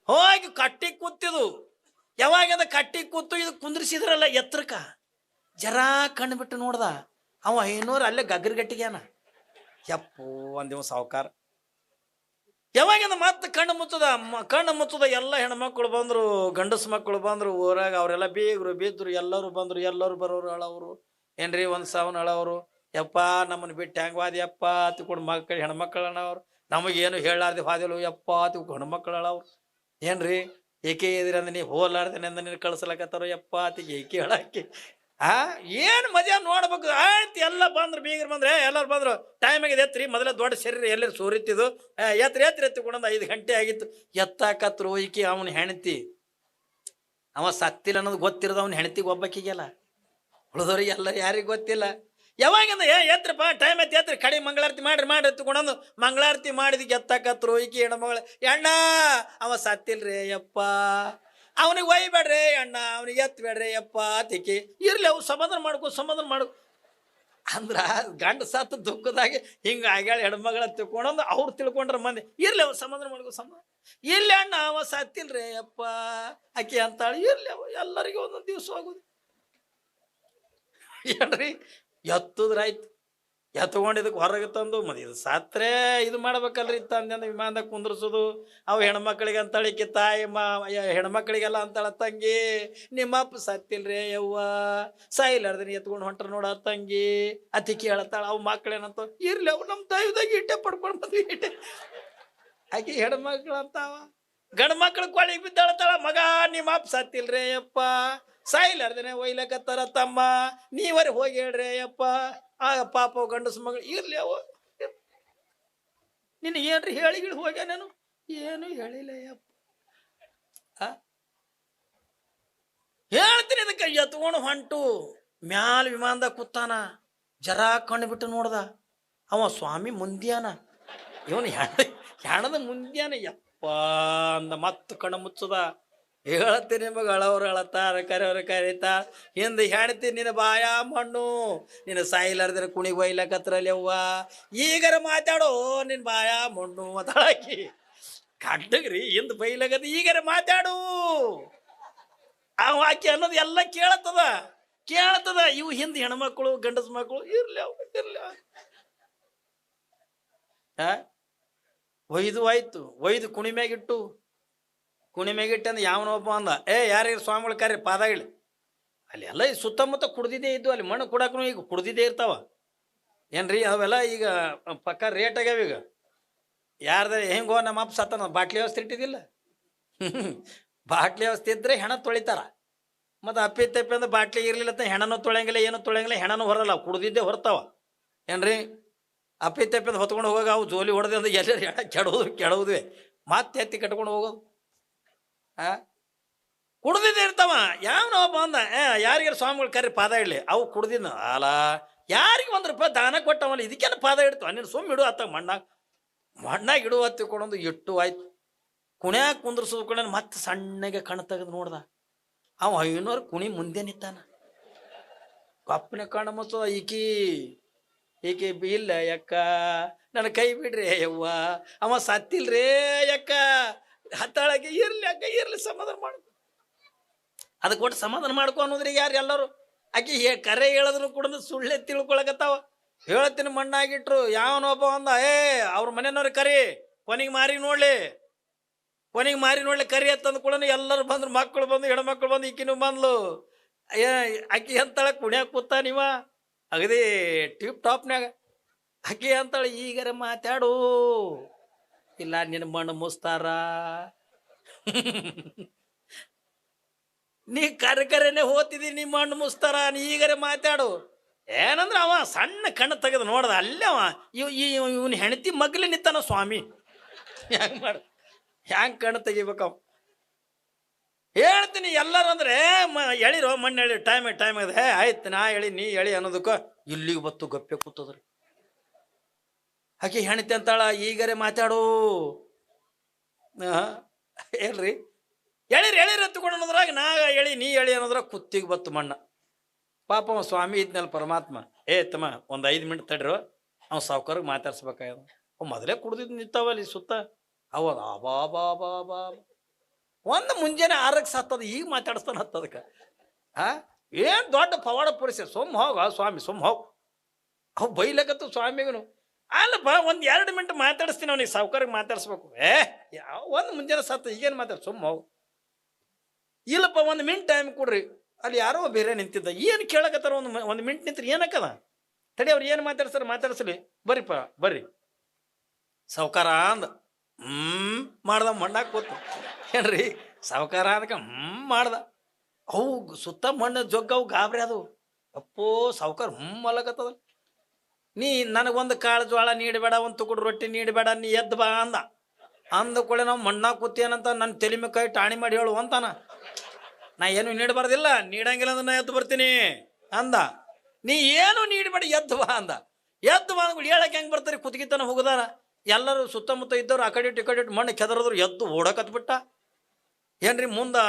ಹೋಗಿ ಕಟ್ಟಿಗೆ ಕೂತಿದು. ಯಾವಾಗ ಕಟ್ಟಿಗೆ ಕೂತು ಇದು ಕುಂದ್ರಿಸಿದ್ರಲ್ಲ ಎತ್ತರಕ ಜರಾ ಕಣ್ಣು ಬಿಟ್ಟು ನೋಡ್ದ. ಅವ ಐನೂರು ಅಲ್ಲೇ ಗಗ್ಗರಗಟ್ಟಿಗ್ಯಾನ. ಯಪ್ಪು ಒಂದಿವ ಸಾವುಕಾರ. ಯಾವಾಗಿಂದ ಮತ್ತೆ ಕಣ್ಣು ಮುಚ್ಚದ ಎಲ್ಲ ಹೆಣ್ಮಕ್ಳು ಬಂದರು, ಗಂಡಸು ಮಕ್ಕಳು ಬಂದರು. ಊರಾಗ ಅವರೆಲ್ಲ ಬೀಗರು ಬಿದ್ರು, ಎಲ್ಲರೂ ಬಂದರು. ಎಲ್ಲರೂ ಬರೋರು ಅಳವರು. ಏನ್ರಿ ಒಂದು ಸಾವನ್ ಅಳವರು. ಯಪ್ಪ ನಮ್ಮನ್ನು ಬಿಟ್ಟು ಹೆಂಗೆ ವಾದ್ಯಪ್ಪ ತಿಳ್ಕೊಂಡು ಮಕ್ಕಳು ಹೆಣ್ಮಕ್ಳು ಅಳವ್ರು. ನಮಗೇನು ಹೇಳಾರ್ದೆ ವಾದಿಲು ಯಪ್ಪ ತಿಳ್ಕೊಂಡು ಹೆಣ್ಮಕ್ಳು ಅಳವ್ರು. ಏನ್ರಿ ಏಕೆ ಇದ್ರಂದ ನೀ ಹೋಲಾರ್ದೇನೆ ಅಂದ ನೀನು ಕಳ್ಸಲಕತ್ತಾರೋ ಯಪ್ಪ ತಿಗೆ ಏಕೆ ಹೇಳಾಕಿ. ಏನು ಮಜಾ ನೋಡ್ಬೇಕು. ಆಯ್ತು ಎಲ್ಲ ಬಂದ್ರು, ಬೀಗರು ಬಂದ್ರೆ ಎಲ್ಲರೂ ಬಂದ್ರು. ಟೈಮ್ ಆಗಿದೆ ಎತ್ರಿ. ಮೊದಲೇ ದೊಡ್ಡ ಶರೀರ ಎಲ್ಲರೂ ಸೋರಿತ್ತಿದ್ದು. ಎತ್ತಿಕೊಂಡಂದು 5 ಗಂಟೆ ಆಗಿತ್ತು. ಎತ್ತಾಕತ್ರು. ಈಕಿ ಅವನ ಹೆಣ್ತಿ ಅವ ಸತ್ತಿಲ್ಲ ಅನ್ನೋದು ಗೊತ್ತಿರೋದು ಅವನ ಹೆಣ್ತಿಗೆ ಒಬ್ಬಕ್ಕಿಗೆಲ್ಲ. ಉಳಿದವ್ರಿಗೆ ಎಲ್ಲರೂ ಯಾರಿಗೆ ಗೊತ್ತಿಲ್ಲ. ಯಾವಾಗಿಂದ ಎತ್ರಪ್ಪ ಟೈಮ್ ಐತಿ ಎತ್ರಿ ಕಡೆ ಮಂಗಳಾರತಿ ಮಾಡ್ರಿ ಎತ್ಕೊಂಡಂದು ಮಂಗಳಾರತಿ ಮಾಡಿದಕ್ಕೆ ಎತ್ತಾಕತ್ರು. ಈಕಿ ಹೆಣ್ಮಗಳ ಅಣ್ಣ ಅವ ಸತ್ತಿಲ್ರಿ ಯಪ್ಪ, ಅವನಿಗೆ ಒಯ್ಬೇಡ್ರಿ ಅಣ್ಣ, ಅವನಿಗೆ ಎತ್ತಬೇಡ್ರಿ ಯಪ್ಪ ತಿಕ್ಕಿ. ಇರ್ಲಿ ಅವು ಸಮಾಧಾನ ಮಾಡ್ಕೊ ಅಂದ್ರ ಗಂಡ ಸತ್ತು ದುಃಖದಾಗೆ ಹಿಂಗೆ ಆಗ್ಯಾಳ ಹೆಣ್ಮಗಳ ತಿಳ್ಕೊಂಡಂದು ಅವ್ರು ತಿಳ್ಕೊಂಡ್ರ ಮಂದಿ. ಇರ್ಲಿ ಅವ್ ಸಮಾಧಾನ ಸಮಾಧಾನ. ಇಲ್ಲ ಅಣ್ಣ ಅವ ಸತ್ತಿಲ್ರಿ ಯಪ್ಪ ಆಕಿ ಅಂತಾಳೆ. ಇರ್ಲಿ ಅವ ಎಲ್ಲರಿಗೂ ಒಂದೊಂದು ದಿವ್ಸ ಆಗೋದು. ಏನ್ರಿ ಎತ್ತುದ್ರಾಯ್ತು. ಎತ್ಕೊಂಡಿದ್ದಕ್ಕೆ ಹೊರಗೆ ತಂದು ಮದಿ ಇದು ಸತ್ರೆ ಇದು ಮಾಡ್ಬೇಕಲ್ರಿ ತಂದೆ ವಿಮಾನದಾಗ ಕುಂದ್ರಸೋದು. ಅವು ಹೆಣ್ಮಕ್ಳಿಗೆ ಅಂತಳಿಕೆ ತಾಯಿ ಹೆಣ್ಮಕ್ಳಿಗೆಲ್ಲ ಅಂತಾಳ ತಂಗಿ ನಿಮ್ಮಪ್ಪ ಸತ್ತಿಲ್ರಿ ಯವ್ವ ಸಾಯಿಲಾರ್ದನಿ ಎತ್ಕೊಂಡು ಹೊಂಟ್ರ ನೋಡ ತಂಗಿ ಅತಿಕಿ ಹೇಳತ್ತಾಳ. ಅವು ಮಕ್ಳೇನಂತ ಇರ್ಲಿ ಅವು ನಮ್ಮ ದೈವದಾಗ ಇಟ್ಟೆ ಪಡ್ಕೊಂಡು ಬಂದ್ವಿ ಇಟ್ಟೆ ಆಕಿ ಹೆಣ್ಮಕ್ಳು ಅಂತಾವ. ಗಂಡು ಮಕ್ಳು ಕೊಳಿಗೆ ಬಿದ್ದಾಳತ್ತಾಳ ಮಗ ನಿಮ್ಮಪ್ಪ ಸತ್ತಿಲ್ರಿ ಯಪ್ಪ ಸಾಯಿಲಾರ್ದನೆ ಒಯ್ಲಕತ್ತಾರ ತಮ್ಮ ನೀವರೆ ಹೋಗಿ ಹೇಳ್ರಿ ಯಪ್ಪ. ಪಾಪ ಗಂಡಸ ಮಗಳು ಇರ್ಲಿ ಅವ ನಿನ್ನ ಏನ್ರಿ ಹೇಳಿಗಿಳಿ ಹೋಗ್ಯ ನಾನು ಏನು ಹೇಳಿಲ್ಲ ಯಪ್ಪ. ಹೇಳ್ತೀನಿ ಇದಕ್ಕೆ ಎತ್ಕೊಂಡು ಹೊಂಟು ಮ್ಯಾಲ ವಿಮಾನದಾಗ ಕೂತಾನ. ಜರಾ ಕಣ್ಣು ಬಿಟ್ಟು ನೋಡ್ದ. ಅವ ಸ್ವಾಮಿ ಮುಂದ್ಯಾನ, ಇವನು ಹೆಣದ ಮುಂದ್ಯಾನ ಯಪ್ಪ ಅಂದ. ಮತ್ತು ಕಣ್ಣು ಮುಚ್ಚದ. ಹೇಳ್ತೀನಿ ಮಗ ಅಳವ್ರು ಅಳತಾರ ಕರೆಯವ್ರು ಕರೀತಾರ. ಹಿಂದೆ ಹೇಳ್ತೀನಿ ನಿನ್ನ ಬಾಯ ಮಣ್ಣು ನಿನ್ನ ಸಾಯಿಲಾರ್ದ್ರೆ ಕುಣಿಗೆ ಒಯ್ಲಕತ್ರಲ್ಲಿ ಅವ್ವ ಈಗರ ಮಾತಾಡೋ ನಿನ್ನ ಬಾಯ ಮಣ್ಣು ಮಾತಾಡಾಕಿ ಕಡ್ಡಗ್ರಿ ಹಿಂದೆ ಬೈಲಕತ್ತ ಈಗರ ಮಾತಾಡು ಅವ ಆಕಿ ಅನ್ನೋದು ಎಲ್ಲ ಕೇಳ್ತದ. ಇವು ಹಿಂದೆ ಹೆಣ್ಮಕ್ಳು ಗಂಡಸ ಮಕ್ಕಳು ಇರ್ಲಿ ಒಯ್ದು ಆಯ್ತು. ಒಯ್ದು ಕುಣಿಮೆಗಿಟ್ಟಂದು ಯಾವನೊಬ್ಬ ಅಂದ ಯಾರಿಗೆ ಸ್ವಾಮಿಗಳು ಕರ್ರಿ ಪಾದಗಳು ಅಲ್ಲಿ ಎಲ್ಲ ಈ ಸುತ್ತಮುತ್ತ ಕುಡ್ದಿದ್ದೇ ಇದ್ದು. ಅಲ್ಲಿ ಮಣ್ಣು ಕುಡಕ್ಕೂ ಈಗ ಕುಡ್ದಿದ್ದೇ ಇರ್ತಾವ. ಏನ್ರಿ ಅವೆಲ್ಲ ಈಗ ಪಕ್ಕ ರೇಟ್ ಆಗ್ಯಾವ. ಈಗ ಯಾರ್ದಾರ ಹೆಂಗೋ ನಮ್ಮ ಅಪ್ಪ ಸತ್ತ ಬಾಟ್ಲಿ ವ್ಯವಸ್ಥೆ ಇಟ್ಟಿದ್ದಿಲ್ಲ. ಬಾಟ್ಲಿ ವ್ಯವಸ್ಥೆ ಇದ್ರೆ ಹೆಣ ತೊಳಿತಾರ. ಮತ್ತು ಅಪ್ಪಿ ಅಂದ್ರೆ ಬಾಟ್ಲಿ ಇರ್ಲಿಲ್ಲ ಹೆಣನೂ ತೊಳೆಯಂಗಿಲ್ಲ ಏನೂ ತೊಳೆಯಂಗಿಲ್ಲ. ಹೆಣನೂ ಹೊರಲ್ಲ ಕುಡ್ದಿದ್ದೇ ಹೊರ್ತಾವ. ಏನ್ರಿ ಅಪ್ಪಿ ತಪ್ಪಿಂದ ಹೊತ್ಕೊಂಡು ಹೋಗಾಗ ಅವು ಜೋಲಿ ಹೊಡೆದು ಅಂದ್ರೆ ಎಲ್ಲರೂ ಹೆಣ ಕೆಡೋದ್ವಿ ಮತ್ತೆ ಎತ್ತಿ ಕಟ್ಕೊಂಡು ಹೋಗೋದು. ಕುಡ್ದಿದ್ದೆ ಇರ್ತಾವ. ಯಾವನೊಬ್ಬ ಅಂದ ಯಾರಿಗಾರ ಸ್ವಾಮಿಗಳು ಕರ್ರಿ ಪಾದ ಇಡ್ಲಿ ಅವು ಕುಡ್ದಿದ್ನ ಅಲ್ಲ ಯಾರಿಗೆ 1 ರೂಪಾಯಿ ದಾನ ಕೊಟ್ಟವಲ್ಲ ಇದಕ್ಕೇನು ಪಾದ ಇಡ್ತು ನೀನು ಸುಮ್ಮ ಇಡು ಆತ ಮಣ್ಣಾಗ ಇಡು ಹತ್ತಿಕೊಂಡೊಂದು ಇಟ್ಟು ಆಯ್ತು. ಕುಣ್ಯಾಗ ಕುಂದ್ರಸೋದು ಕೂಡ ಮತ್ತೆ ಸಣ್ಣಗೆ ಕಣ್ ತೆಗೆದು ನೋಡ್ದ. ಅವ 500 ಕುಣಿ ಮುಂದೆ ನಿಂತಾನ. ಕಪ್ಪನೆ ಕಣ್ಣು ಮುಚ್ಚದ. ಈಕಿ ಇಲ್ಲ ಯಕ್ಕ ನನ್ನ ಕೈ ಬಿಡ್ರಿ ಯವ್ವ ಅವ ಸತ್ತಿಲ್ರೇ ಯಕ್ಕ ಹತ್ತಾಳಕ್ಕೆ ಇರ್ಲಿ ಅಕ್ಕ ಇರ್ಲಿ ಸಮಾಧಾನ ಮಾಡು. ಅದಕ್ಕೆ ಕೊಟ್ಟು ಸಮಾಧಾನ ಮಾಡ್ಕೊ ಅನ್ನೋದ್ರಿ ಯಾರು ಎಲ್ಲರೂ. ಆಕಿ ಕರೆ ಹೇಳಿದ್ರು ಕೂಡ ಸುಳ್ಳೆ ತಿಳ್ಕೊಳಕತ್ತಾವ. ಹೇಳ್ತೀನಿ ಮಣ್ಣಾಗಿಟ್ರು ಯಾವನೊಬ್ಬ ಅಂದ ಅವ್ರ ಮನೆಯವ್ರಿಗೆ ಕರಿ ಕೊನೆಗೆ ಮಾರಿ ನೋಡ್ಲಿ ಕರಿ ಅಂತಂದು ಕೂಡ ಎಲ್ಲರೂ ಬಂದ್ರು. ಮಕ್ಕಳು ಬಂದು ಹೆಣ್ಮಕ್ಳು ಬಂದು ಈಕಿನೂ ಬಂದ್ಲು. ಆಕಿ ಅಂತಾಳ ಕುಣ್ಯಾಗ ಕೂತ ನೀವ ಅಗದಿ ಟಿಪ್ ಟಾಪ್ನ್ಯಾಗ. ಆಕಿ ಅಂತಾಳೆ ಈಗರ ಮಾತಾಡು ಇಲ್ಲ ನಿನ್ನ ಮಣ್ಣು ಮುಸ್ತಾರ. ನೀ ಕರೆನೆ ಹೋತಿದಿ ನಿಮ್ಮ ಮಣ್ಣು ಮುಸ್ತಾರ ನೀ ಈಗರೆ ಮಾತಾಡು. ಏನಂದ್ರೆ ಅವ ಸಣ್ಣ ಕಣ್ಣು ತೆಗೆದು ನೋಡ್ದ. ಅಲ್ಲೇ ಅವ ಇವನ್ ಹೆಂಡತಿ ಮಗ್ಲಿ ನಿಂತಾನ ಸ್ವಾಮಿ. ಹ್ಯಾಂಗ ಕಣ್ಣು ತೆಗಿಬೇಕವ ಹೇಳ್ತೀನಿ. ಎಲ್ಲರೂ ಅಂದ್ರೆ ಎಳಿರೋ ಮಣ್ಣು ಎಳಿ ಟೈಮ್ ಇದೆ ಆಯ್ತು ನಾ ಎಳಿ ನೀ ಎಳಿ ಅನ್ನೋದಕ್ಕ ಇಲ್ಲಿಗೆ ಬತ್ತು ಗಪ್ಪೆ ಕೂತದ್ರಿ. ಆಕೆ ಹೆಣ್ತಿ ಅಂತಾಳ ಈಗರೆ ಮಾತಾಡು ಹೇಳ್ರಿ ಎಳಿರಿ ಎತ್ತುಕೊಂಡು ಅನ್ನೋದ್ರಾಗ ನಾ ಎಳಿ ನೀ ಎಳಿ ಅನ್ನೋದ್ರಾಗ ಕುತ್ತಿಗೆ ಬತ್ತು ಮಣ್ಣ. ಪಾಪ ಅವ ಸ್ವಾಮಿ ಇದ್ನಲ್ಲ ಪರಮಾತ್ಮ ತಮ್ಮ 5 ಮಿನಿಟ್ ತಡ್ರು ಅವ್ ಸಾವ್ಕಾರಿಗೆ ಮಾತಾಡ್ಸ್ಬೇಕಾಗ್ಯದ. ಅವ್ ಮೊದಲೇ ಕುಡ್ದಿದ್ ನಿಂತಾವಲ್ಲಿ ಸುತ್ತ ಅವದ ಅಬಾ ಒಂದು ಮುಂಜಾನೆ 6ಕ್ಕೆ ಸತ್ತದ ಈಗ ಮಾತಾಡಿಸ್ತಾನ ಹತ್ತದಕ್ಕೆ. ಏನ್ ದೊಡ್ಡ ಪವಾಡ ಪುರುಷ ಸುಮ್ಮ ಹೋಗ ಸ್ವಾಮಿ ಸುಮ್ಮ ಹೋಗ್. ಅವ್ ಬೈಲಕತ್ತು ಸ್ವಾಮಿಗನು ಅಲ್ಲಪ್ಪ 1-2 ಮಿನಿಟ್ ಮಾತಾಡಿಸ್ತೀನಿ ಅವನಿಗೆ ಸಾವ್ಕಾರಿಗೆ ಮಾತಾಡ್ಸ್ಬೇಕು. ಒಂದು ಮುಂಜಾನೆ ಸತ್ತ ಈಗೇನು ಮಾತಾಡ ಸುಮ್ಮ ಹೋಗು. ಇಲ್ಲಪ್ಪ 1 ಮಿನಿಟ್ ಟೈಮ್ ಕೊಡ್ರಿ. ಅಲ್ಲಿ ಯಾರೋ ಬೇರೆ ನಿಂತಿದ್ದ ಏನು ಕೇಳಕತ್ತಾರ. ಒಂದು ಮಿನಿಟ್ ನಿಂತ್ರಿ ಏನಕ್ಕದ ತಡಿ ಅವ್ರು ಏನು ಮಾತಾಡ್ಸಲಿ ಬರ್ರಿ ಸಾವ್ಕಾರ ಅಂದ. ಮಾಡ್ದ ಮಣ್ಣಾಗ ಕೂತು ಏನ್ರಿ ಸಾವ್ಕಾರ ಅದಕ್ಕೆ ಮಾಡ್ದ. ಅವು ಸುತ್ತ ಮಣ್ಣು ಜೊಗ್ಗವು ಗಾಬ್ರಿ ಅದು. ಅಪ್ಪೋ ಸಾವ್ಕಾರ ಅಲ್ಲಕತ್ತದ. ನೀ ನನಗೊಂದು ಕಾಳು ಜೋಳ ನೀಡಬೇಡ, ಒಂದು ತುಕುಡು ರೊಟ್ಟಿ ನೀಡಬೇಡ, ನೀ ಎದ್ದು ಬಾ ಅಂದ ಕೂಡ ನಾವು ಮಣ್ಣಾಗ ಕೂತೇನಂತ ನನ್ನ ತಲೆ ಮೇಲೆ ಕೈ ಟಾಣಿ ಮಾಡಿ ಹೇಳು ಅಂತಾನ. ನಾ ಏನು ನೀಡಬಾರ್ದಿಲ್ಲ, ನೀಡಂಗಿಲ್ಲ ಅಂದ್ರೆ ನಾ ಎದ್ದು ಬರ್ತೀನಿ ಅಂದ. ನೀ ಏನು ನೀಡಬೇಡ ಎದ್ದು ಬಾ ಅಂದ. ಎದ್ದು ಬಾ ಅಂದ್ಬಿಟ್ಟು ಹೇಳಕ್ಕೆ ಹೆಂಗೆ ಬರ್ತಾರೆ ಕುತ್ಗಿತನ ಹೋಗದಾರ. ಎಲ್ಲರೂ ಸುತ್ತಮುತ್ತ ಇದ್ದವ್ರು ಆ ಕಡೆ ಇಟ್ಟು ಮಣ್ಣು ಕೆದರದ್ರು ಎದ್ದು ಓಡಕತ್ಬಿಟ್ಟ. ಏನ್ರಿ ಮುಂದೆ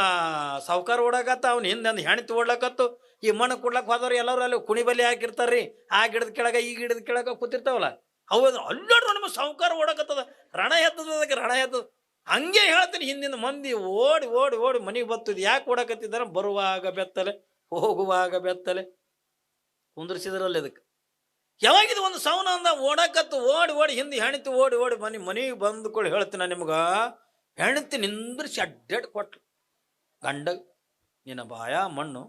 ಸಾವ್ಕಾರ ಓಡಾಕತ್ತ, ಅವ್ನು ಹಿಂದೆ ಹೆಣ್ತಿ ಓಡ್ಲಕತ್ತು. ಈ ಮಣ್ಣು ಕೊಡ್ಲಕ್ಕೆ ಹೋದವ್ರು ಎಲ್ಲರೂ ಅಲ್ಲಿ ಕುಣಿ ಬಲಿ ಹಾಕಿರ್ತಾರ್ರಿ. ಆ ಗಿಡದ ಕೆಳಗೆ ಈ ಗಿಡದ ಕೆಳಗೆ ಕೂತಿರ್ತಾವಲ್ಲ ಹೌದು ಅಲ್ಲೋಡ್ರು ನಿಮ್ಮ ಸಾವ್ಕಾರ ಓಡಕತ್ತದ. ರಣ ಎತ್ತದ ಅದಕ್ಕೆ ರಣ ಎತ್ತದ. ಹಂಗೆ ಹೇಳ್ತೀನಿ ಹಿಂದಿನ ಮಂದಿ ಓಡಿ ಓಡಿ ಓಡಿ ಮನೆಗೆ ಬರ್ತದೆ. ಯಾಕೆ ಓಡಕತ್ತಿದ್ದಾರೆ? ಬರುವಾಗ ಬೆತ್ತಲೆ ಹೋಗುವಾಗ ಬೆತ್ತಲೆ ಕುಂದ್ರಿಸಿದ್ರಲ್ಲಿ ಅದಕ್ಕೆ. ಯಾವಾಗಿದು ಒಂದು ಸೌನ ಅಂದ ಓಡಕತ್ತು ಓಡಿ ಓಡಿ ಹಿಂದೆ ಹೆಣ್ತಿ ಓಡಿ ಓಡಿ ಮನೆಗೆ ಬಂದುಕೊಳ್ಳಿ ಹೇಳ್ತೀನಿ ನಿಮ್ಗೆ. ಹೆಣ್ತಿ ನಿಂದ್ರಿಸಿ ಅಡ್ಡಾಡ್ ಕೊಟ್ಲು ಗಂಡ. ನಿನ್ನ ಬಾಯ ಮಣ್ಣು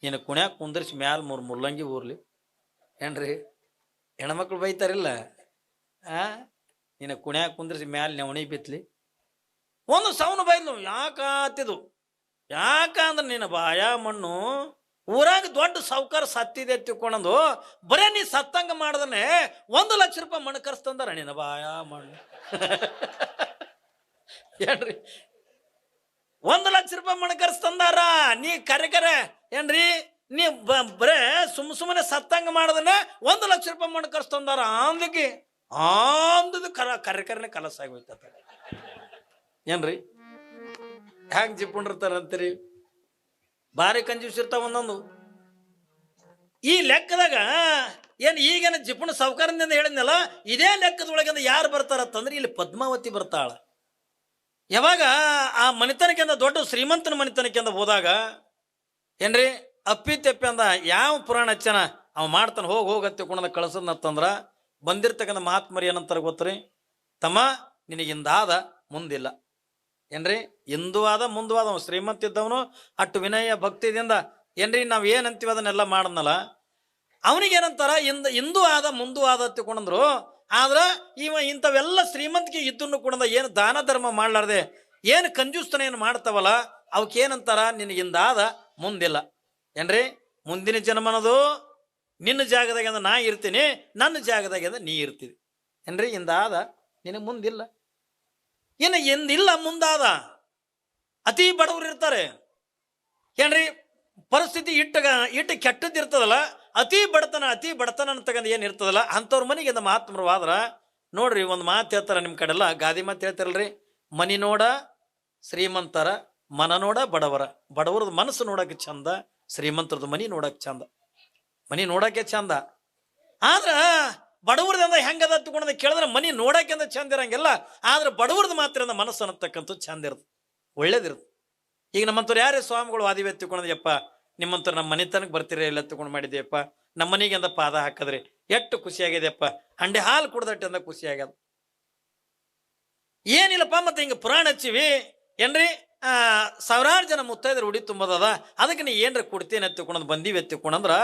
ನಿನ್ನ ಕುಣ್ಯಾಗ ಕುಂದ್ರಿಸಿ ಮ್ಯಾಲ 3 ಮುಲ್ಲಂಗಿ ಊರ್ಲಿ. ಏನ್ರಿ ಹೆಣ್ಮಕ್ಳು ಬೈತಾರಿಲ್ಲ. ನಿನ್ನ ಕುಣ್ಯಾಗ ಕುಂದ್ರಿಸಿ ಮ್ಯಾಲ ನೆವಣಿ ಬಿತ್ಲಿ. ಒಂದು ಸೌನು ಬೈದ್ಲು. ಯಾಕಂದ್ರೆ ನಿನ್ನ ಬಾಯ ಮಣ್ಣು ಊರಾಗ ದೊಡ್ಡ ಸಾವ್ಕಾರ ಸತ್ತಿದೆ ತಿಳ್ಕೊಂಡಂದು ಬರೇ ನೀ ಸತ್ತಂಗ ಮಾಡ್ದನೆ 1 ಲಕ್ಷ ರೂಪಾಯಿ ಮಣ್ಣು ಕರ್ಸ್ತಂದಾರ ನಿನ್ನ ಬಾಯ ಮಣ್ಣು. ಏನ್ರಿ 1 ಲಕ್ಷ ರೂಪಾಯಿ ಮಣ್ಣು ಕರ್ಸ್ತಂದಾರ. ನೀ ಕರೆ ಏನ್ರಿ ನೀ ಬರೇ ಸುಮ್ಮನೆ ಸತ್ತಂಗ ಮಾಡ್ದನೆ 1 ಲಕ್ಷ ರೂಪಾಯಿ ಮಣ್ಣು ಕರ್ಸ್ತಂದಾರ ಅಂದಕ್ಕೆ ಅಂದದು ಕರೆನೆ ಕಲಸ ಆಗೋಯ್ತ. ಏನ್ರಿ ಹ್ಯಾಂಗ ಜಿಪ್ಕೊಂಡಿರ್ತಾರಂತೀರಿ? ಭಾರಿ ಕಂಜೂಸ್ ಇರ್ತಾವ ಒಂದೊಂದು. ಈ ಲೆಕ್ಕದಾಗ ಏನು ಈಗೇನು ಜಿಪುಣ ಸಾವ್ಕಾರದಿಂದ ಹೇಳಿದ್ನಲ್ಲ, ಇದೇ ಲೆಕ್ಕದೊಳಗಿಂದ ಯಾರು ಬರ್ತಾರತ್ತಂದ್ರೆ ಇಲ್ಲಿ ಪದ್ಮಾವತಿ ಬರ್ತಾಳ. ಯಾವಾಗ ಆ ಮನಿತನಕ್ಕಿಂತ ದೊಡ್ಡ ಶ್ರೀಮಂತನ ಮನಿತನಕ್ಕಿಂತ ಹೋದಾಗ ಏನ್ರಿ ಅಪ್ಪಿ ತೆಪ್ಪಿ ಅಂದ ಯಾವ ಪುರಾಣ ಹಚ್ಚನ ಅವ ಮಾಡ್ತಾನೆ ಹೋಗತ್ತೆ ಕುಣದ ಕಳ್ಸದ್ನತ್ತಂದ್ರ ಬಂದಿರ್ತಕ್ಕಂಥ ಮಹಾತ್ಮರಿ ಏನಂತಾರ ಗೊತ್ತ್ರಿ? ತಮ್ಮ ನಿನಗಿಂದಾದ ಮುಂದಿಲ್ಲ. ಏನ್ರಿ ಇಂದುವಾದ ಮುಂದುವಾದ ಅವ ಶ್ರೀಮಂತ ಇದ್ದವನು ಅಟ್ಟು ವಿನಯ ಭಕ್ತಿದಿಂದ ಏನ್ರಿ ನಾವ್ ಏನಂತೀವಿ ಅದನ್ನೆಲ್ಲ ಮಾಡದ್ನಲ್ಲ, ಅವನಿಗೇನಂತಾರ ಇಂದು ಆದ ಮುಂದು ಆದ ತಿಳ್ಕೊಂಡ್ರು. ಆದ್ರ ಇವ ಇಂಥವೆಲ್ಲ ಶ್ರೀಮಂತಿಕೆ ಇದ್ದನ್ನು ಕೂಡ ಏನು ದಾನ ಧರ್ಮ ಮಾಡ್ಲಾರ್ದೆ ಏನು ಕಂಜೂಸ್ತನ ಏನು ಮಾಡ್ತಾವಲ್ಲ ಅವಕ್ಕೇನಂತಾರ ನಿನಗಿಂದಾದ ಮುಂದಿಲ್ಲ. ಏನ್ರಿ ಮುಂದಿನ ಜನ್ಮ ಅನ್ನೋದು ನಿನ್ನ ಜಾಗದಾಗ ನಾ ಇರ್ತೀನಿ, ನನ್ನ ಜಾಗದಾಗ ನೀ ಇರ್ತೀವಿ. ಏನ್ರಿ ಇಂದಾದ ನಿನಗೆ ಮುಂದಿಲ್ಲ. ಇನ್ನು ಎಂದಿಲ್ಲ ಮುಂದಾದ ಅತಿ ಬಡವರು ಇರ್ತಾರೆ. ಏನ್ರಿ ಪರಿಸ್ಥಿತಿ ಇಟ್ಟು ಕೆಟ್ಟದ್ದಿರ್ತದಲ್ಲ ಅತಿ ಬಡತನ ಅಂತಕ್ಕಂಥ ಏನು ಇರ್ತದಲ್ಲ ಅಂಥವ್ರ ಮನೆಗೆ ಇಂದ ಮಹಾತ್ಮರು ಆದ್ರ ನೋಡ್ರಿ ಒಂದು ಮಾತು ಹೇಳ್ತಾರ ನಿಮ್ಮ ಕಡೆಲ್ಲ ಗಾದಿ ಮಾತು ಹೇಳ್ತಾರಲ್ರಿ, ಮನಿ ನೋಡ ಶ್ರೀಮಂತರ, ಮನ ನೋಡ ಬಡವರದು ಮನಸ್ಸು ನೋಡಕ್ಕೆ ಚಂದ, ಶ್ರೀಮಂತರದ್ದು ಮನಿ ನೋಡಕ್ ಚಂದ. ಮನಿ ನೋಡಕ್ಕೆ ಚಂದ, ಆದ್ರ ಬಡವ್ರದಿಂದ ಹೆಂಗದ ತಗೊಂಡ ಕೇಳಿದ್ರೆ ಮನಿ ನೋಡಕ್ಕಿಂತ ಚಂದ ಇರಂಗಿಲ್ಲ. ಆದ್ರೆ ಬಡವ್ರದ್ದು ಮಾತ್ರ ಮನಸ್ಸು ಅನ್ನತಕ್ಕಂಥ ಚಂದ ಇರುತ್ತೆ, ಒಳ್ಳೇದಿರುತ್ತೆ. ಈಗ ನಮ್ಮಂತವ್ರು ಯಾರೇ ಸ್ವಾಮಿಗಳು ವಾದಿವೆ ಎತ್ತಿಕೊಂಡದಪ್ಪ, ನಿಮ್ಮಂತವ್ರು ನಮ್ಮ ಮನೆತನಕ್ಕೆ ಬರ್ತೀರಿ ಎಲ್ಲ ಎತ್ತುಕೊಂಡು ಮಾಡಿದ್ಯಪ್ಪ, ನಮ್ಮ ಮನೆಗೆ ಅಂದ ಪಾದ ಹಾಕಿದ್ರಿ ಎಷ್ಟು ಖುಷಿ ಆಗಿದೆಯಪ್ಪ, ಹಂಡೆ ಹಾಲು ಕುಡ್ದಟ್ಟೆ ಅಂದ ಖುಷಿ ಆಗ್ಯದ. ಏನಿಲ್ಲಪ್ಪ ಮತ್ತೆ ಹಿಂಗೆ ಪುರಾಣ ಹಚ್ಚಿವಿ ಏನ್ರಿ, ಸಾವಿರಾರು ಜನ ಮುತ್ತೈದರು ಉಡಿ ತುಂಬದದ, ಅದಕ್ಕೆ ನೀ ಏನ್ರ ಕೊಡ್ತೀನಿ ಎತ್ತಿಕೊಂಡ್ ಬಂದೀವಿ ಎತ್ತಿಕೊಂಡಂದ್ರ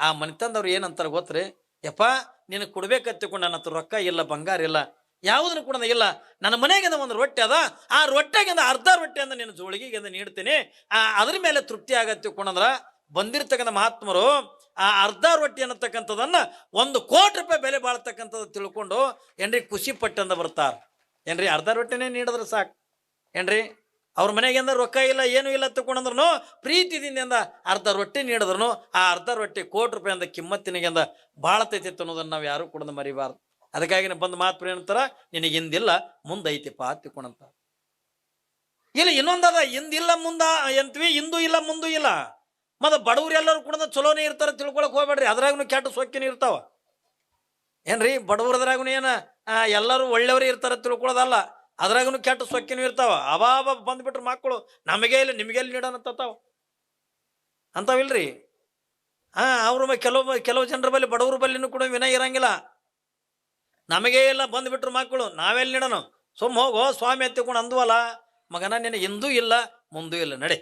ಆ ಮನೆತಂದವ್ರು ಏನಂತಾರ ಗೊತ್ತ್ರಿ, ಯಪ್ಪ ನಿನಗೆ ಕೊಡ್ಬೇಕು ಎತ್ತಿಕೊಂಡು ನನ್ನ ಹತ್ರ ರೊಕ್ಕ ಇಲ್ಲ, ಬಂಗಾರ ಇಲ್ಲ, ಯಾವುದನ್ನು ಕೂಡ ಇಲ್ಲ, ನನ್ನ ಮನೆಗಿಂದ ಒಂದು ರೊಟ್ಟೆ ಅದ, ಆ ರೊಟ್ಟೆಗಿಂದ ಅರ್ಧ ರೊಟ್ಟೆಯಿಂದ ನಿನ್ನ ಜೋಳಿಗೆಗಿಂದ ನೀಡ್ತೀನಿ, ಅದ್ರ ಮೇಲೆ ತೃಪ್ತಿ ಆಗತ್ತಿಕೊಂಡಂದ್ರ ಬಂದಿರ್ತಕ್ಕಂಥ ಮಹಾತ್ಮರು ಆ ಅರ್ಧ ರೊಟ್ಟಿ ಅನ್ನತಕ್ಕಂಥದನ್ನ 1 ಕೋಟಿ ರೂಪಾಯಿ ಬೆಲೆ ಬಾಳ್ತಕ್ಕಂಥದ್ದು ತಿಳ್ಕೊಂಡು ಏನ್ರಿ ಖುಷಿ ಪಟ್ಟಂದ ಬರ್ತಾರ. ಏನ್ರಿ ಅರ್ಧ ರೊಟ್ಟಿನೇ ನೀಡಿದ್ರೆ ಸಾಕು ಏನ್ರಿ, ಅವ್ರ ಮನೆಗಿಂದ ರೊಕ್ಕ ಇಲ್ಲ ಏನು ಇಲ್ಲ ತಗೊಂಡ್ರು ಪ್ರೀತಿದಿಂದ ಅರ್ಧ ರೊಟ್ಟಿ ನೀಡಿದ್ರು ಆ ಅರ್ಧ ರೊಟ್ಟಿ ಕೋಟಿ ರೂಪಾಯಿಂದ ಕಿಮ್ಮತ್ತಿನಿಗಿಂದ ಬಾಳತೈತಿ ಅನ್ನೋದನ್ನ ನಾವು ಯಾರು ಕೂಡ ಮರಿಬಾರ್ದು. ಅದಕ್ಕಾಗಿ ಬಂದು ಮಾತು ಏನಂತಾರ, ನಿನಗೆ ಹಿಂದಿಲ್ಲ ಮುಂದೈತಿಪ್ಪ ತಿಳ್ಕೊಂಡಂತ. ಇಲ್ಲ ಇನ್ನೊಂದದ, ಹಿಂದಿಲ್ಲ ಮುಂದ ಎಂತ್ವಿ, ಹಿಂದೂ ಇಲ್ಲ ಮುಂದೂ ಇಲ್ಲ. ಮತ್ತೆ ಬಡವ್ರು ಎಲ್ಲರೂ ಕೂಡ ಚಲೋನೇ ಇರ್ತಾರ ತಿಳ್ಕೊಳಕ್ ಹೋಗ್ಬೇಡ್ರಿ, ಅದ್ರಾಗೂ ಕೆಟ್ಟ ಸೊಕ್ಕಿನ ಇರ್ತಾವ ಏನ್ರಿ. ಬಡವ್ರದ್ರಾಗೂ ಏನ ಎಲ್ಲರೂ ಒಳ್ಳೆಯವ್ರೇ ಇರ್ತಾರ ತಿಳ್ಕೊಳ್ಳೋದಲ್ಲ, ಅದ್ರಾಗೂ ಕೆಟ್ಟ ಸೊಕ್ಕಿನೂ ಇರ್ತಾವ. ಅಬಾಬ ಬಂದ್ಬಿಟ್ರೆ ಮಕ್ಕಳು ನಮಗೇ ಇಲ್ಲ ನಿಮಗೆಲ್ಲಿ ನೀಡೋಣತ್ತಾವ ಅಂತಾವಿಲ್ರಿ. ಅವ್ರ ಕೆಲವು ಜನರ ಬಲ್ಲಿ ಬಡವ್ರ ಬಲ್ಲಿನೂ ಕೂಡ ವಿನಯ ಇರಂಗಿಲ್ಲ. ನಮಗೇ ಇಲ್ಲ ಬಂದ್ಬಿಟ್ರು ಮಕ್ಕಳು ನಾವೆಲ್ಲಿ ನೀಡೋಣ, ಸುಮ್ಮ ಹೋಗೋ ಸ್ವಾಮಿ ಎತ್ತಿಕೊಂಡು ಅಂದ್ವಲ್ಲ ಮಗನ, ನಿನಗೆ ಹಿಂದೂ ಇಲ್ಲ ಮುಂದೂ ಇಲ್ಲ, ನಡೆ